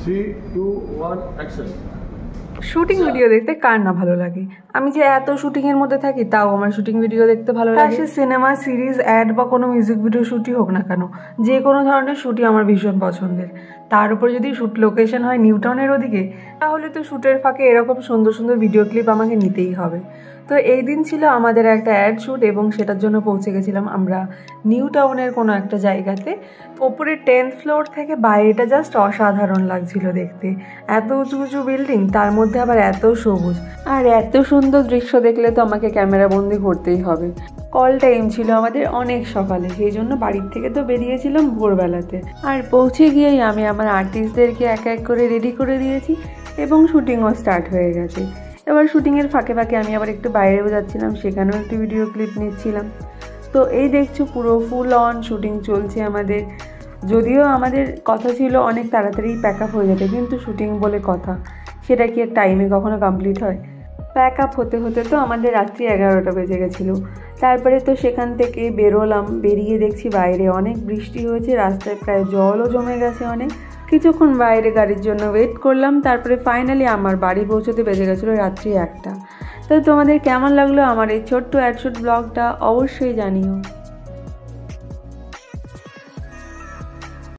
3, 2, 1, action. Shooting video দেখতে কার না ভালো লাগে। আমি যে এত শুটিংয়ের মধ্যে থাকি তাও আমার শুটিং ভিডিও দেখতে ভালো লাগে। সে সিনেমা, সিরিজ, অ্যাড বা কোনো মিউজিক ভিডিও শ্যুটই হোক না কেন, যে কোনো ধরনের শ্যুটই আমার ভীষণ পছন্দের। তার উপর যদি শ্যুট লোকেশন হয় নিউ টাউনের ওদিকে, তাহলে তো শ্যুটের ফাঁকে এরকম সুন্দর সুন্দর ভিডিও ক্লিপ আমাকে নিতেই হবে। তো এই দিন ছিল আমাদের একটা অ্যাড শ্যুট এবং সেটার জন্য পৌঁছে গেছিলাম আমরা নিউ টাউনের কোনো একটা জায়গাতে। ওপরে 10th ফ্লোর থেকে বাইরেটা জাস্ট অসাধারণ লাগছিল দেখতে। এত উঁচু উঁচু বিল্ডিং, তার মধ্যে আবার এত সবুজ আর এত সুন্দর দৃশ্য দেখলে তো আমাকে ক্যামেরা বন্দি করতেই হবে। কল টাইম ছিল আমাদের অনেক সকালে, সেই জন্য বাড়ির থেকে তো বেরিয়েছিলাম ভোরবেলাতে। আর পৌঁছে গিয়েই আমি আমার আর্টিস্টদেরকে এক এক করে রেডি করে দিয়েছি এবং শুটিংও স্টার্ট হয়ে গেছে। এবার শুটিংয়ের ফাঁকে ফাঁকে আমি আবার একটু বাইরেও যাচ্ছিলাম, সেখানেও একটু ভিডিও ক্লিপ নিচ্ছিলাম। তো এই দেখছো পুরো ফুল অন শুটিং চলছে আমাদের। যদিও আমাদের কথা ছিল অনেক তাড়াতাড়ি প্যাক আপ হয়ে যাবে, কিন্তু শুটিং বলে কথা, সেটা কি আর টাইমে কখনো কমপ্লিট হয়? প্যাক আপ হতে হতে তো আমাদের রাত্রি 11টা বেজে গেছিলো। তারপরে তো সেখান থেকে বেরোলাম, বেরিয়ে দেখছি বাইরে অনেক বৃষ্টি হয়েছে, রাস্তায় প্রায় জলও জমে গেছে অনেক। কিছুক্ষণ বাইরে গাড়ির জন্য ওয়েট করলাম, তারপরে ফাইনালি আমার বাড়ি পৌঁছতে বেজে গেছিলো রাত্রি 1টা। তো তোমাদের কেমন লাগলো আমার এই ছোট্ট অ্যাডশুট ব্লগটা অবশ্যই জানিও।